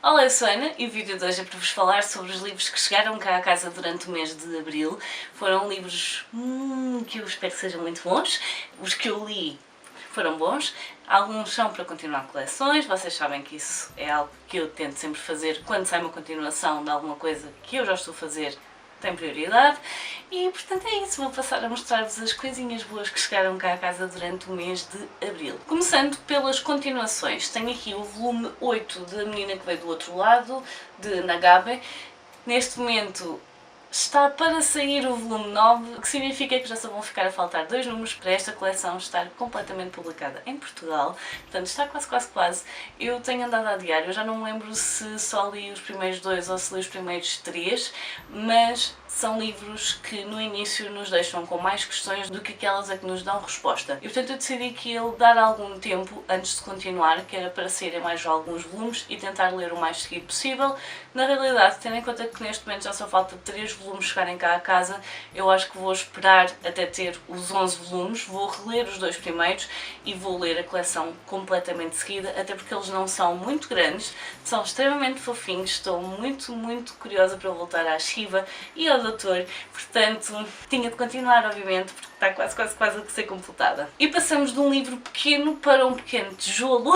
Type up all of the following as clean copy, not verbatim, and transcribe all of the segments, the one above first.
Olá, eu sou a Ana e o vídeo de hoje é para vos falar sobre os livros que chegaram cá à casa durante o mês de Abril. Foram livros que eu espero que sejam muito bons. Os que eu li foram bons. Alguns são para continuar coleções, vocês sabem que isso é algo que eu tento sempre fazer quando sai uma continuação de alguma coisa que eu já estou a fazer. Tem prioridade e portanto é isso, vou passar a mostrar-vos as coisinhas boas que chegaram cá à casa durante o mês de Abril. Começando pelas continuações, tenho aqui o volume 8 da Menina que Veio do Outro Lado, de Nagabe. Neste momento está para sair o volume 9, o que significa que já só vão ficar a faltar 2 números para esta coleção estar completamente publicada em Portugal. Portanto, está quase. Eu tenho andado a adiar, eu já não me lembro se só li os primeiros 2 ou se li os primeiros 3, mas são livros que no início nos deixam com mais questões do que aquelas a que nos dão resposta. E portanto eu decidi que ia dar algum tempo antes de continuar, que era para saírem mais alguns volumes e tentar ler o mais seguido possível. Na realidade, tendo em conta que neste momento já só falta 3 volumes chegarem cá a casa, eu acho que vou esperar até ter os 11 volumes, vou reler os 2 primeiros e vou ler a coleção completamente seguida, até porque eles não são muito grandes, são extremamente fofinhos, estou muito curiosa para voltar à Shiva e ao Doutor, portanto tinha de continuar obviamente, porque está quase a ser completada. E passamos de um livro pequeno para um pequeno tijolo.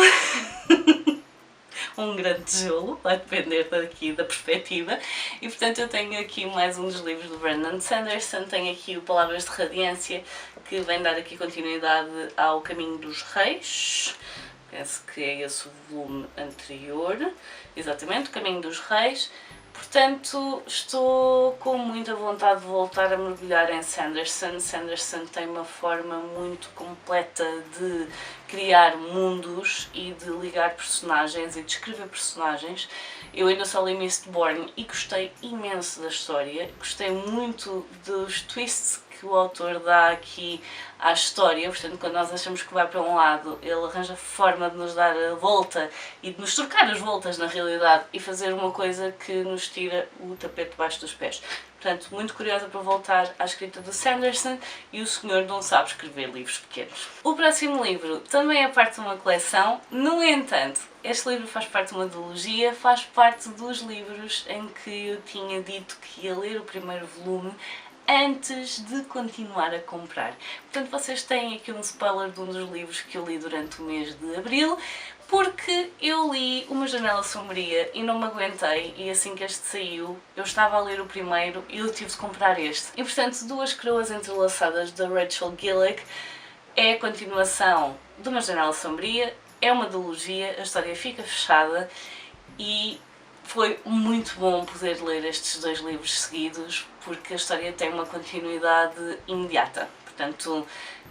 Um grande tijolo, vai depender daqui da perspectiva, e portanto eu tenho aqui mais um dos livros do Brandon Sanderson, tenho aqui o Palavras de Radiância, que vem dar aqui continuidade ao Caminho dos Reis, penso que é esse o volume anterior, exatamente, o Caminho dos Reis. Portanto, estou com muita vontade de voltar a mergulhar em Sanderson. Sanderson tem uma forma muito completa de criar mundos e de ligar personagens e de escrever personagens. Eu ainda só li Mistborn e gostei imenso da história, gostei muito dos twists que o autor dá aqui à história, portanto quando nós achamos que vai para um lado, ele arranja forma de nos dar a volta e de nos trocar as voltas na realidade e fazer uma coisa que nos tira o tapete debaixo dos pés. Portanto, muito curiosa para voltar à escrita do Sanderson, e o senhor não sabe escrever livros pequenos. O próximo livro também é parte de uma coleção, no entanto, este livro faz parte de uma duologia, faz parte dos livros em que eu tinha dito que ia ler o primeiro volume antes de continuar a comprar. Portanto, vocês têm aqui um spoiler de um dos livros que eu li durante o mês de Abril, porque eu li Uma Janela Sombria e não me aguentei, e assim que este saiu, eu estava a ler o primeiro e eu tive de comprar este. E portanto, Duas Coroas Entrelaçadas, da Rachel Gillick, é a continuação de Uma Janela Sombria, é uma duologia, a história fica fechada e foi muito bom poder ler estes 2 livros seguidos, porque a história tem uma continuidade imediata. Portanto,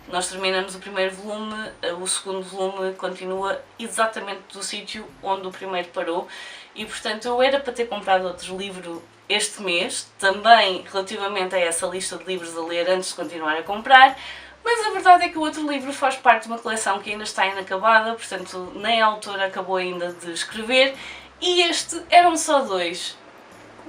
nós terminamos o primeiro volume, o segundo volume continua exatamente do sítio onde o primeiro parou, e portanto eu era para ter comprado outro livro este mês, também relativamente a essa lista de livros a ler antes de continuar a comprar, mas a verdade é que o outro livro faz parte de uma coleção que ainda está inacabada, portanto nem a autora acabou ainda de escrever, e este eram só 2.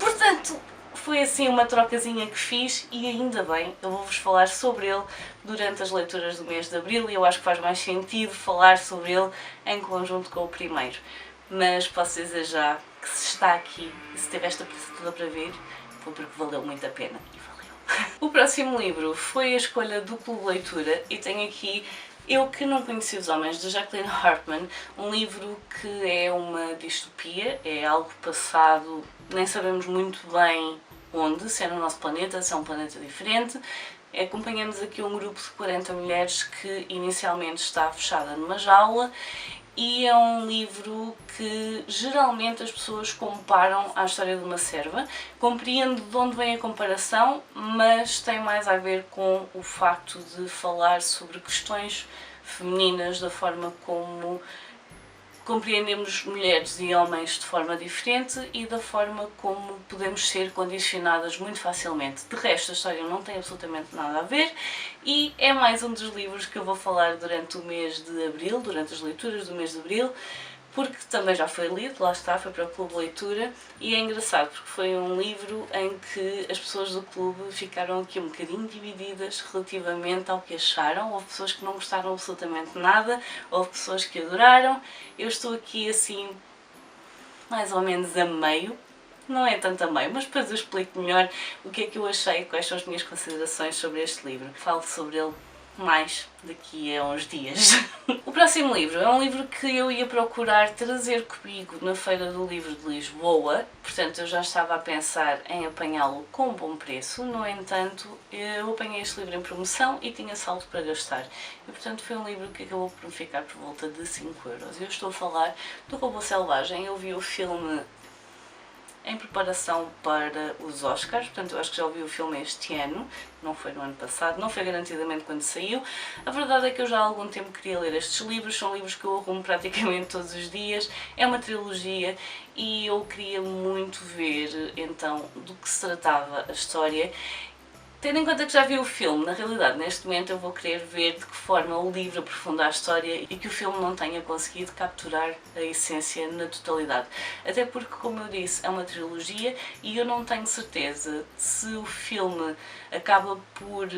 Portanto, foi assim uma trocazinha que fiz e ainda bem, eu vou-vos falar sobre ele durante as leituras do mês de Abril e eu acho que faz mais sentido falar sobre ele em conjunto com o primeiro. Mas posso dizer já que se está aqui e se teve esta pressa toda para ver, foi porque valeu muito a pena e valeu. O próximo livro foi a escolha do Clube de Leitura e tenho aqui Eu Que Não Conheci os Homens, de Jacqueline Hartman, um livro que é uma distopia, é algo passado, nem sabemos muito bem onde, se é no nosso planeta, se é um planeta diferente. Acompanhamos aqui um grupo de 40 mulheres que inicialmente está fechada numa jaula, e é um livro que geralmente as pessoas comparam à história de uma serva. Compreendo de onde vem a comparação, mas tem mais a ver com o facto de falar sobre questões femininas, da forma como compreendemos mulheres e homens de forma diferente e da forma como podemos ser condicionadas muito facilmente. De resto, a história não tem absolutamente nada a ver e é mais um dos livros que eu vou falar durante o mês de Abril, durante as leituras do mês de Abril, porque também já foi lido, lá está, foi para o Clube de Leitura, e é engraçado porque foi um livro em que as pessoas do clube ficaram aqui um bocadinho divididas relativamente ao que acharam. Houve pessoas que não gostaram absolutamente nada, houve pessoas que adoraram. Eu estou aqui assim mais ou menos a meio. Não é tanto a meio, mas depois eu explico melhor o que é que eu achei e quais são as minhas considerações sobre este livro. Falo sobre ele mais daqui a uns dias. O próximo livro é um livro que eu ia procurar trazer comigo na Feira do Livro de Lisboa, portanto eu já estava a pensar em apanhá-lo com um bom preço, no entanto eu apanhei este livro em promoção e tinha saldo para gastar e portanto foi um livro que acabou por me ficar por volta de 5€. Eu estou a falar do Robô Selvagem. Eu vi o filme em preparação para os Oscars, portanto eu acho que já ouvi o filme este ano, não foi no ano passado, não foi garantidamente quando saiu. A verdade é que eu já há algum tempo queria ler estes livros, são livros que eu arrumo praticamente todos os dias, é uma trilogia e eu queria muito ver então do que se tratava a história. Tendo em conta que já vi o filme, na realidade, neste momento eu vou querer ver de que forma o livro aprofunda a história e que o filme não tenha conseguido capturar a essência na totalidade. Até porque, como eu disse, é uma trilogia e eu não tenho certeza se o filme acaba por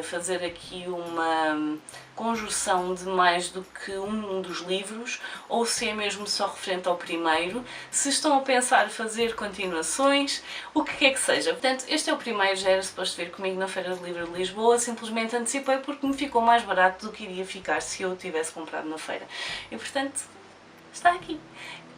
fazer aqui uma conjunção de mais do que um dos livros, ou se é mesmo só referente ao primeiro, se estão a pensar fazer continuações, o que quer que seja. Portanto, este é o primeiro, já era suposto vir comigo na Feira do Livro de Lisboa, simplesmente antecipei porque me ficou mais barato do que iria ficar se eu o tivesse comprado na feira. E portanto, está aqui.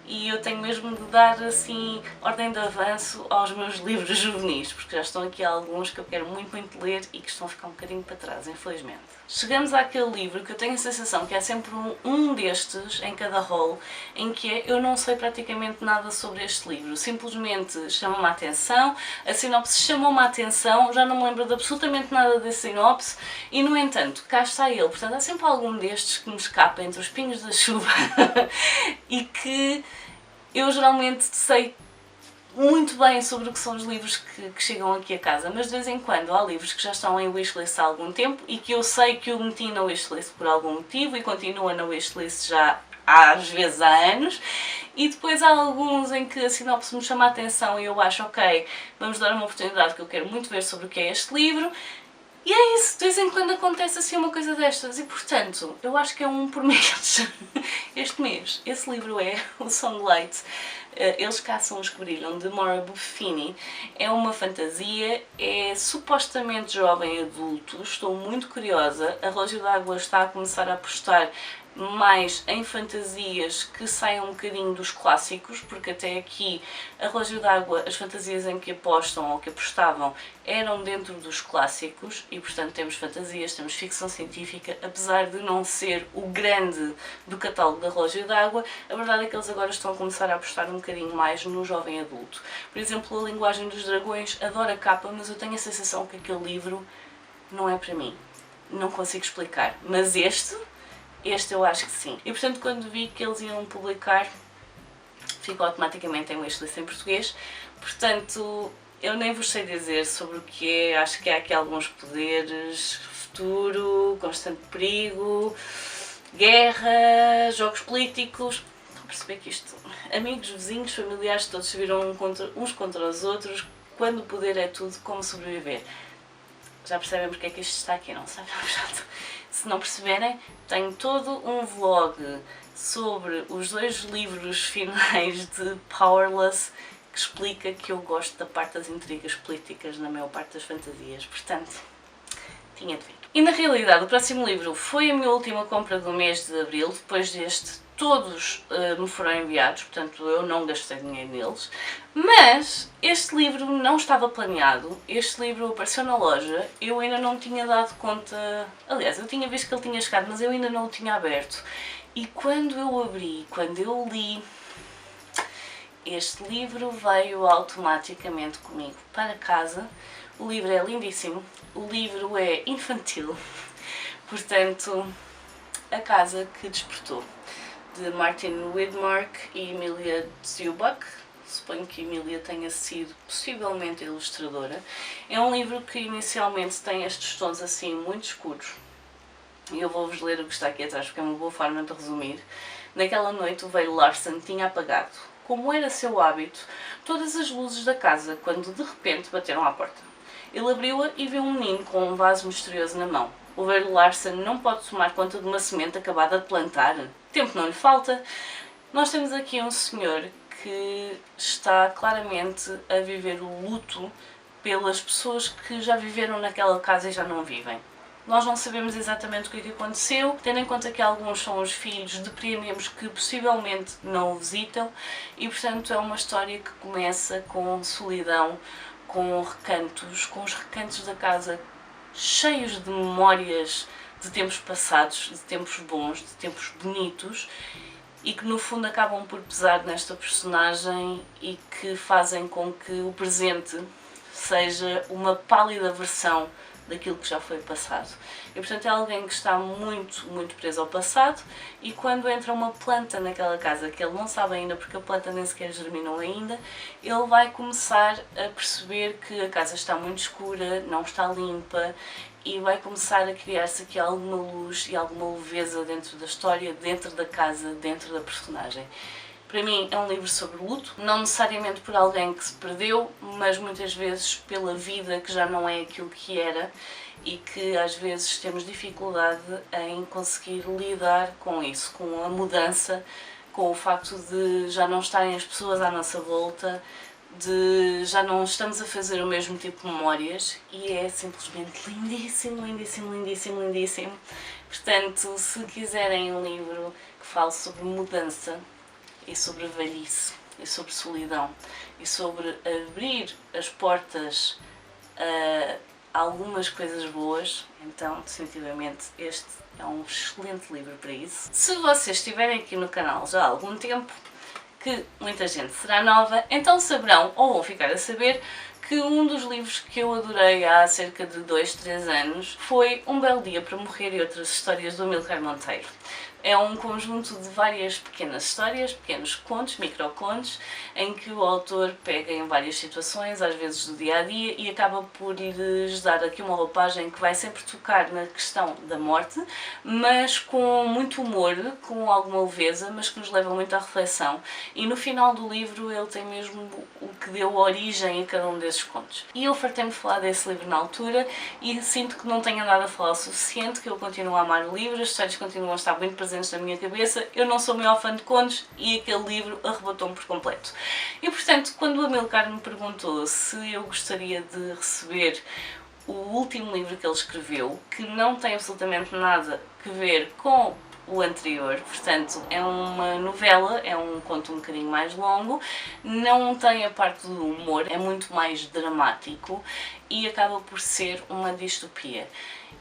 E eu tenho mesmo de dar assim ordem de avanço aos meus livros juvenis, porque já estão aqui alguns que eu quero muito ler e que estão a ficar um bocadinho para trás, infelizmente. Chegamos àquele livro que eu tenho a sensação que é sempre um destes em cada rol, em que eu não sei praticamente nada sobre este livro, simplesmente chama-me a atenção, a sinopse chamou-me a atenção, já não me lembro de absolutamente nada da sinopse e, no entanto, cá está ele. Portanto, há sempre algum destes que me escapa entre os pingos da chuva e que eu geralmente sei muito bem sobre o que são os livros que chegam aqui a casa, mas de vez em quando há livros que já estão em wishlist há algum tempo e que eu sei que eu meti na wishlist por algum motivo e continua na wishlist já às vezes há anos, e depois há alguns em que a sinopse me chama a atenção e eu acho, ok, vamos dar uma oportunidade que eu quero muito ver sobre o que é este livro. E é isso, de vez em quando acontece assim uma coisa destas e, portanto, eu acho que é um por mês. Este mês, esse livro é o Sunlight, Eles Caçam os que Brilham, de Maura Buffini. É uma fantasia, é supostamente jovem adulto, estou muito curiosa. A Relógio d'Água está a começar a apostar mais em fantasias que saiam um bocadinho dos clássicos, porque até aqui a Relógio d'Água, as fantasias em que apostam ou que apostavam eram dentro dos clássicos e, portanto, temos fantasias, temos ficção científica, apesar de não ser o grande do catálogo da Relógio d'Água, a verdade é que eles agora estão a começar a apostar um bocadinho mais no jovem adulto. Por exemplo, A Linguagem dos Dragões, adoro a capa, mas eu tenho a sensação que aquele livro não é para mim. Não consigo explicar, mas este eu acho que sim. E portanto, quando vi que eles iam publicar, ficou automaticamente em wishlist em português. Portanto, eu nem vos sei dizer sobre o que é, acho que há aqui alguns poderes, futuro, constante perigo, guerra, jogos políticos. Estão a perceber que isto, amigos, vizinhos, familiares, todos se viram uns contra os outros, quando o poder é tudo, como sobreviver. Já percebem porque é que isto está aqui, não sabem? Se não perceberem, tenho todo um vlog sobre os 2 livros finais de Powerless que explica que eu gosto da parte das intrigas políticas na maior parte das fantasias, portanto, tinha de vir. E na realidade o próximo livro foi a minha última compra do mês de Abril, depois deste todos me foram enviados, portanto eu não gastei dinheiro neles, mas este livro não estava planeado, este livro apareceu na loja, eu ainda não tinha dado conta, aliás eu tinha visto que ele tinha chegado, mas eu ainda não o tinha aberto, e quando eu abri, quando eu li, este livro veio automaticamente comigo para casa. O livro é lindíssimo, o livro é infantil, portanto, A Casa que Despertou, de Martin Widmark e Emilia Zubak. Suponho que Emilia tenha sido possivelmente a ilustradora. É um livro que inicialmente tem estes tons assim muito escuros, e eu vou-vos ler o que está aqui atrás porque é uma boa forma de resumir. Naquela noite o velho Larsen tinha apagado, como era seu hábito, todas as luzes da casa quando de repente bateram à porta. Ele abriu-a e viu um menino com um vaso misterioso na mão. O velho Larsen não pode tomar conta de uma semente acabada de plantar. Tempo não lhe falta. Nós temos aqui um senhor que está claramente a viver o luto pelas pessoas que já viveram naquela casa e já não vivem. Nós não sabemos exatamente o que é que aconteceu, tendo em conta que alguns são os filhos, depreendemos que possivelmente não o visitam e, portanto, é uma história que começa com solidão, com os recantos da casa cheios de memórias de tempos passados, de tempos bons, de tempos bonitos e que no fundo acabam por pesar nesta personagem e que fazem com que o presente seja uma pálida versão daquilo que já foi passado. E portanto é alguém que está muito preso ao passado e quando entra uma planta naquela casa que ele não sabe ainda porque a planta nem sequer germinou ainda, ele vai começar a perceber que a casa está muito escura, não está limpa e vai começar a criar-se aqui alguma luz e alguma leveza dentro da história, dentro da casa, dentro da personagem. Para mim é um livro sobre luto, não necessariamente por alguém que se perdeu, mas muitas vezes pela vida que já não é aquilo que era e que às vezes temos dificuldade em conseguir lidar com isso, com a mudança, com o facto de já não estarem as pessoas à nossa volta, de já não estamos a fazer o mesmo tipo de memórias e é simplesmente lindíssimo, lindíssimo, lindíssimo, lindíssimo. Portanto, se quiserem um livro que fale sobre mudança, e sobre velhice, e sobre solidão, e sobre abrir as portas a algumas coisas boas, então definitivamente este é um excelente livro para isso. Se vocês estiverem aqui no canal já há algum tempo, que muita gente será nova, então saberão, ou vão ficar a saber, que um dos livros que eu adorei há cerca de 2, 3 anos foi Um Belo Dia para Morrer e Outras Histórias do Amílcar Monteiro. É um conjunto de várias pequenas histórias, pequenos contos, microcontos, em que o autor pega em várias situações, às vezes do dia-a-dia, e acaba por lhes dar aqui uma roupagem que vai sempre tocar na questão da morte, mas com muito humor, com alguma leveza, mas que nos leva muito à reflexão. E no final do livro ele tem mesmo o que deu origem a cada um desses contos. E eu fartei-me de falar desse livro na altura e sinto que não tenho andado a falar o suficiente, que eu continuo a amar o livro, as histórias continuam a estar muito presentes na minha cabeça, eu não sou o maior fã de contos e aquele livro arrebatou-me por completo. E portanto, quando o Amílcar me perguntou se eu gostaria de receber o último livro que ele escreveu, que não tem absolutamente nada a ver com o anterior, portanto é uma novela, é um conto um bocadinho mais longo, não tem a parte do humor, é muito mais dramático e acaba por ser uma distopia.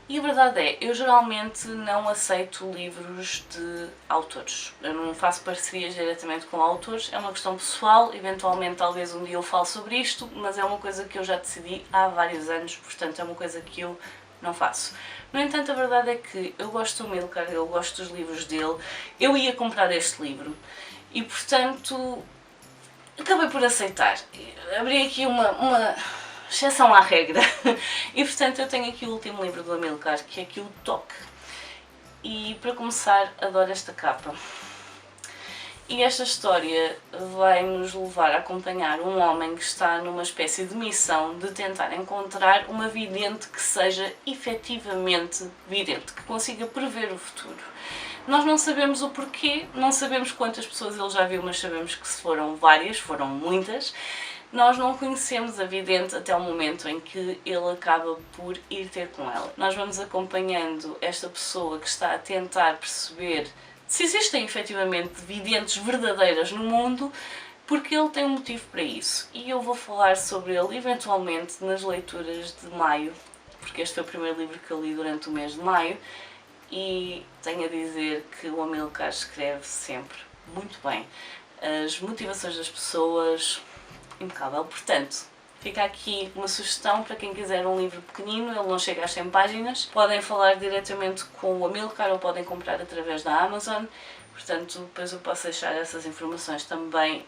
E a verdade é, eu geralmente não aceito livros de autores, eu não faço parcerias diretamente com autores, é uma questão pessoal, eventualmente talvez um dia eu fale sobre isto, mas é uma coisa que eu já decidi há vários anos, portanto é uma coisa que eu não faço. No entanto, a verdade é que eu gosto do Amílcar, eu gosto dos livros dele, eu ia comprar este livro e portanto acabei por aceitar. Abri aqui uma exceção à regra e portanto eu tenho aqui o último livro do Amílcar, que é aqui o Toque. E para começar, adoro esta capa. E esta história vai nos levar a acompanhar um homem que está numa espécie de missão de tentar encontrar uma vidente que seja efetivamente vidente, que consiga prever o futuro. Nós não sabemos o porquê, não sabemos quantas pessoas ele já viu, mas sabemos que foram várias, foram muitas. Nós não conhecemos a vidente até o momento em que ele acaba por ir ter com ela. Nós vamos acompanhando esta pessoa que está a tentar perceber se existem efetivamente videntes verdadeiras no mundo, porque ele tem um motivo para isso. E eu vou falar sobre ele eventualmente nas leituras de maio, porque este foi o primeiro livro que eu li durante o mês de maio, e tenho a dizer que o Amílcar escreve sempre muito bem. As motivações das pessoas, impecável. Portanto, fica aqui uma sugestão para quem quiser um livro pequenino, ele não chega às 100 páginas. Podem falar diretamente com o Amílcar ou podem comprar através da Amazon. Portanto, depois eu posso deixar essas informações também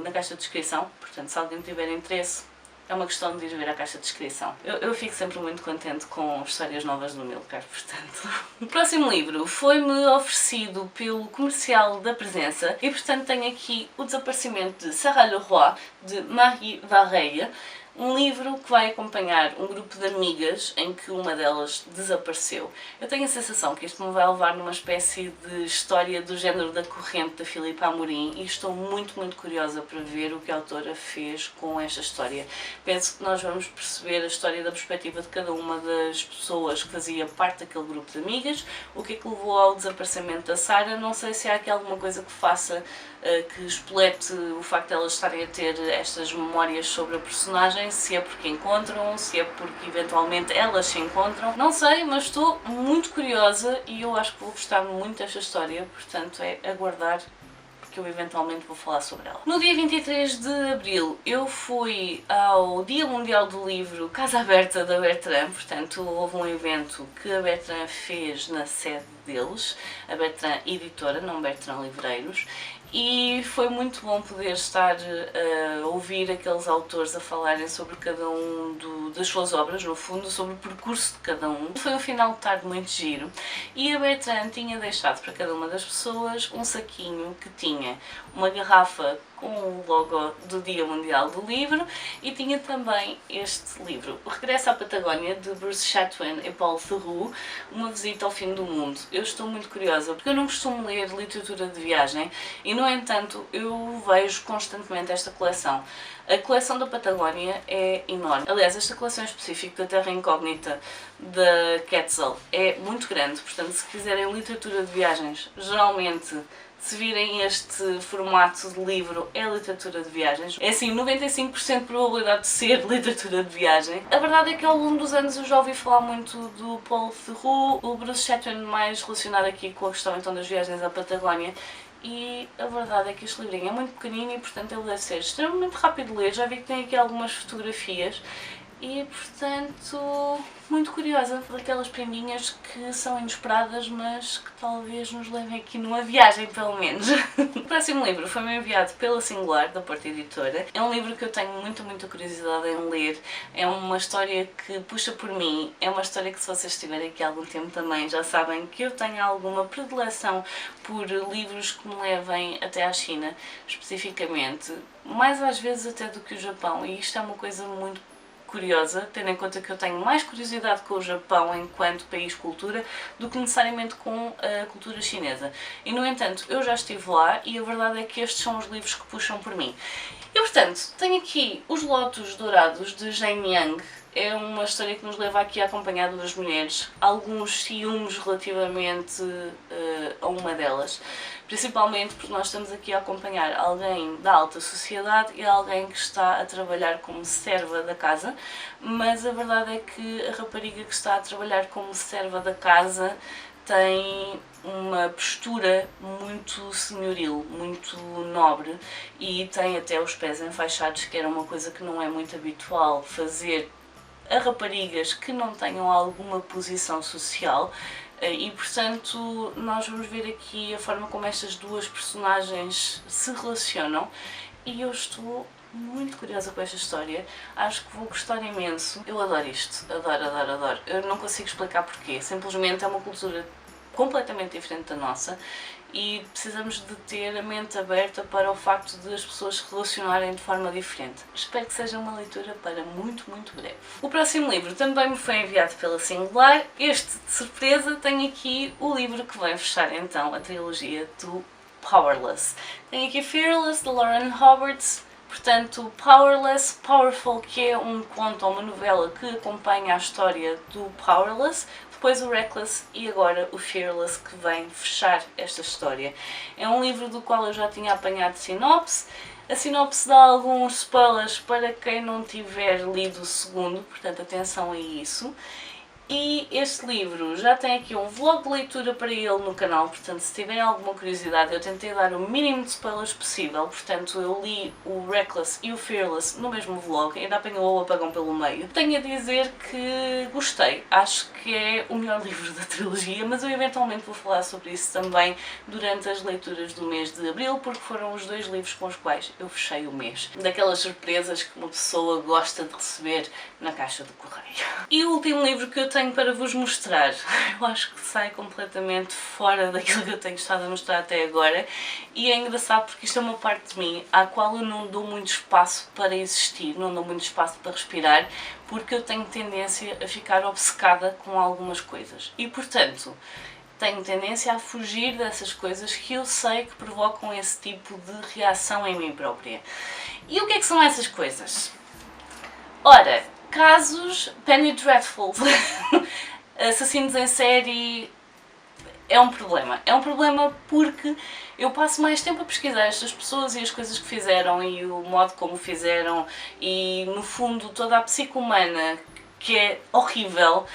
na caixa de descrição. Portanto, se alguém tiver interesse, é uma questão de ir ver a caixa de descrição. Eu fico sempre muito contente com histórias novas do Amílcar, portanto. O próximo livro foi-me oferecido pelo Comercial da Presença e, portanto, tenho aqui O Desaparecimento de Sarah Leroy, de Marie Varreille. Um livro que vai acompanhar um grupo de amigas em que uma delas desapareceu. Eu tenho a sensação que isto me vai levar numa espécie de história do género da Corrente da Filipa Amorim e estou muito curiosa para ver o que a autora fez com esta história. Penso que nós vamos perceber a história da perspectiva de cada uma das pessoas que fazia parte daquele grupo de amigas, o que é que levou ao desaparecimento da Sarah. Não sei se há aqui alguma coisa que faça que espolete o facto de elas estarem a ter estas memórias sobre a personagem, se é porque encontram, se é porque eventualmente elas se encontram. Não sei, mas estou muito curiosa e eu acho que vou gostar muito desta história, portanto é aguardar que eu eventualmente vou falar sobre ela. No dia 23 de Abril eu fui ao Dia Mundial do Livro Casa Aberta da Bertrand, portanto houve um evento que a Bertrand fez na sede deles, a Bertrand Editora, não Bertrand Livreiros, e foi muito bom poder estar a ouvir aqueles autores a falarem sobre cada um das suas obras, no fundo, sobre o percurso de cada um. Foi um final de tarde muito giro e a Bertrand tinha deixado para cada uma das pessoas um saquinho que tinha uma garrafa com o logo do Dia Mundial do Livro e tinha também este livro, O Regresso à Patagónia, de Bruce Chatwin e Paul Theroux, Uma Visita ao Fim do Mundo. Eu estou muito curiosa porque eu não costumo ler literatura de viagem e, no entanto, eu vejo constantemente esta coleção. A coleção da Patagónia é enorme. Aliás, esta coleção específica da Terra Incógnita da Quetzal é muito grande, portanto, se quiserem literatura de viagens, geralmente se virem este formato de livro, é literatura de viagens. É assim, 95% de probabilidade de ser literatura de viagem. A verdade é que ao longo dos anos eu já ouvi falar muito do Paul Theroux, o Bruce Chatwin mais relacionado aqui com a questão então das viagens à Patagónia. E a verdade é que este livrinho é muito pequenino e, portanto, ele deve ser extremamente rápido de ler. Já vi que tem aqui algumas fotografias e, portanto, muito curiosa daquelas prendinhas que são inesperadas, mas que talvez nos levem aqui numa viagem, pelo menos. O próximo livro foi-me enviado pela Singular, da Porta Editora. É um livro que eu tenho muita curiosidade em ler. É uma história que puxa por mim. É uma história que, se vocês estiverem aqui há algum tempo também, já sabem que eu tenho alguma predileção por livros que me levem até à China, especificamente. Mais às vezes até do que o Japão. E isto é uma coisa muito curiosa, tendo em conta que eu tenho mais curiosidade com o Japão enquanto país-cultura do que necessariamente com a cultura chinesa. E, no entanto, eu já estive lá e a verdade é que estes são os livros que puxam por mim. E, portanto, tenho aqui Os Lotos Dourados, de Jane Young. É uma história que nos leva aqui a acompanhar duas mulheres, alguns ciúmes relativamente a uma delas, principalmente porque nós estamos aqui a acompanhar alguém da alta sociedade e alguém que está a trabalhar como serva da casa, mas a verdade é que a rapariga que está a trabalhar como serva da casa tem uma postura muito senhoril, muito nobre e tem até os pés enfaixados, que era uma coisa que não é muito habitual fazer a raparigas que não tenham alguma posição social e, portanto, nós vamos ver aqui a forma como estas duas personagens se relacionam e eu estou muito curiosa com esta história, acho que vou gostar imenso. Eu adoro isto, adoro. Eu não consigo explicar porquê, simplesmente é uma cultura completamente diferente da nossa e precisamos de ter a mente aberta para o facto de as pessoas se relacionarem de forma diferente. Espero que seja uma leitura para muito breve. O próximo livro também me foi enviado pela Singular. Este, de surpresa, tem aqui o livro que vai fechar então a trilogia do Powerless. Tem aqui Fearless, de Lauren Roberts. Portanto, Powerless, Powerful, que é um conto ou uma novela que acompanha a história do Powerless, depois o Reckless e agora o Fearless, que vem fechar esta história. É um livro do qual eu já tinha apanhado sinopse. A sinopse dá alguns spoilers para quem não tiver lido o segundo, portanto atenção a isso. E este livro já tem aqui um vlog de leitura para ele no canal, portanto se tiverem alguma curiosidade eu tentei dar o mínimo de spoilers possível, portanto eu li o Reckless e o Fearless no mesmo vlog, ainda apanhou o apagão pelo meio. Tenho a dizer que gostei, acho que é o melhor livro da trilogia, mas eu eventualmente vou falar sobre isso também durante as leituras do mês de Abril, porque foram os dois livros com os quais eu fechei o mês. Daquelas surpresas que uma pessoa gosta de receber na caixa do correio. E o último livro que eu tenho para vos mostrar, eu acho que sai completamente fora daquilo que eu tenho estado a mostrar até agora, e é engraçado porque isto é uma parte de mim à qual eu não dou muito espaço para existir, não dou muito espaço para respirar, porque eu tenho tendência a ficar obcecada com algumas coisas. E portanto, tenho tendência a fugir dessas coisas que eu sei que provocam esse tipo de reação em mim própria. E o que é que são essas coisas? Ora, casos Penny Dreadful. Assassinos em série é um problema. É um problema porque eu passo mais tempo a pesquisar estas pessoas e as coisas que fizeram e o modo como fizeram e, no fundo, toda a psique humana, que é horrível,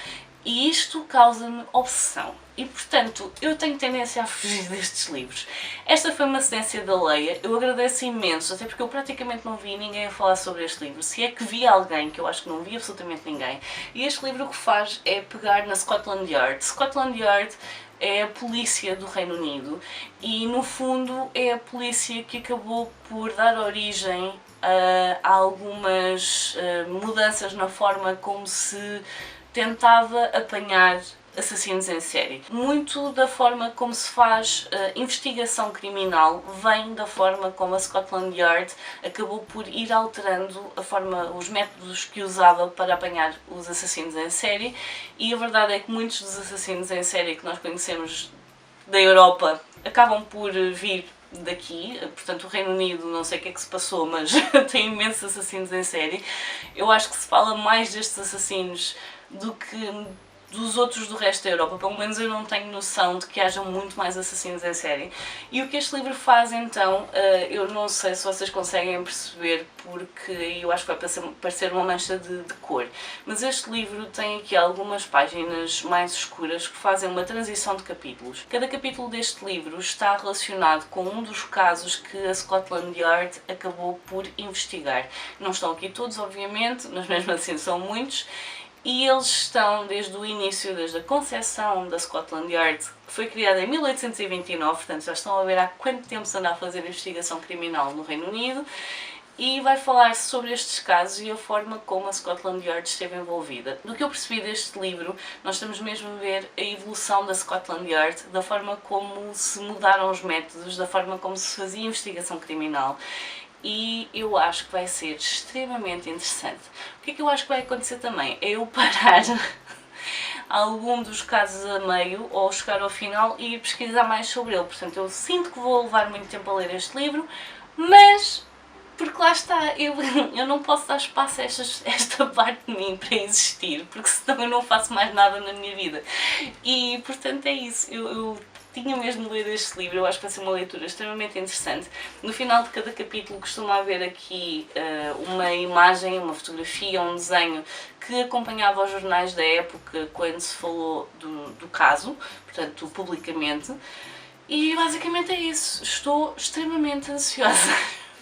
e isto causa-me obsessão. E, portanto, eu tenho tendência a fugir destes livros. Esta foi uma cedência da Leia, eu agradeço imenso, até porque eu praticamente não vi ninguém a falar sobre este livro. Se é que vi alguém, que eu acho que não vi absolutamente ninguém. E este livro o que faz é pegar na Scotland Yard. Scotland Yard é a polícia do Reino Unido e, no fundo, é a polícia que acabou por dar origem a algumas mudanças na forma como se tentava apanhar assassinos em série. Muito da forma como se faz investigação criminal vem da forma como a Scotland Yard acabou por ir alterando a forma, os métodos que usava para apanhar os assassinos em série, e a verdade é que muitos dos assassinos em série que nós conhecemos da Europa acabam por vir daqui, portanto o Reino Unido, não sei o que é que se passou, mas tem imensos assassinos em série. Eu acho que se fala mais destes assassinos do que dos outros do resto da Europa, pelo menos eu não tenho noção de que hajam muito mais assassinos em série. E o que este livro faz então, eu não sei se vocês conseguem perceber, porque eu acho que vai parecer uma mancha de cor, mas este livro tem aqui algumas páginas mais escuras que fazem uma transição de capítulos. Cada capítulo deste livro está relacionado com um dos casos que a Scotland Yard acabou por investigar. Não estão aqui todos, obviamente, mas mesmo assim são muitos. E eles estão desde o início, desde a concepção da Scotland Yard, que foi criada em 1829, portanto já estão a ver há quanto tempo se anda a fazer investigação criminal no Reino Unido, e vai falar sobre estes casos e a forma como a Scotland Yard esteve envolvida. Do que eu percebi deste livro, nós estamos mesmo a ver a evolução da Scotland Yard, da forma como se mudaram os métodos, da forma como se fazia investigação criminal. E eu acho que vai ser extremamente interessante. O que é que eu acho que vai acontecer também? É eu parar algum dos casos a meio ou chegar ao final e pesquisar mais sobre ele. Portanto, eu sinto que vou levar muito tempo a ler este livro, mas porque lá está, eu não posso dar espaço a esta parte de mim para existir, porque senão eu não faço mais nada na minha vida. E portanto é isso, eu tinha mesmo de ler este livro, eu acho que vai ser uma leitura extremamente interessante. No final de cada capítulo costuma haver aqui uma imagem, uma fotografia, um desenho que acompanhava os jornais da época quando se falou do caso, portanto publicamente, e basicamente é isso. Estou extremamente ansiosa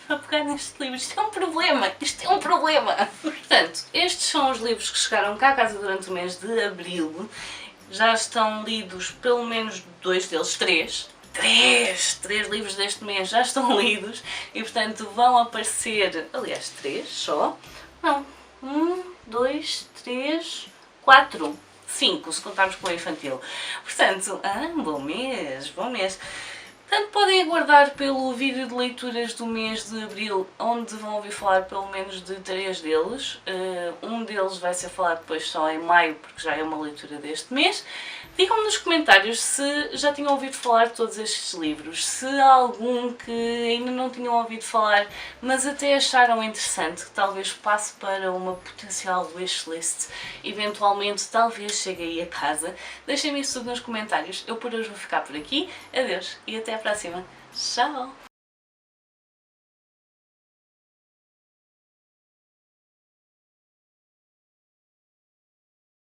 para pegar neste livro. Isto é um problema! Isto é um problema! Portanto, estes são os livros que chegaram cá a casa durante o mês de Abril. Já estão lidos pelo menos três livros deste mês já estão lidos e portanto vão aparecer, aliás, 3 só, não, 1, 2, 3, 4, 5 se contarmos com o infantil. Portanto, bom mês, bom mês. Portanto, podem aguardar pelo vídeo de leituras do mês de Abril, onde vão ouvir falar pelo menos de 3 deles. Um deles vai ser falado depois só em maio, porque já é uma leitura deste mês. Digam-me nos comentários se já tinham ouvido falar de todos estes livros, se há algum que ainda não tinham ouvido falar, mas até acharam interessante, que talvez passe para uma potencial wishlist. Eventualmente, talvez chegue aí a casa. Deixem-me isso tudo nos comentários. Eu por hoje vou ficar por aqui. Adeus e até à próxima. Tchau!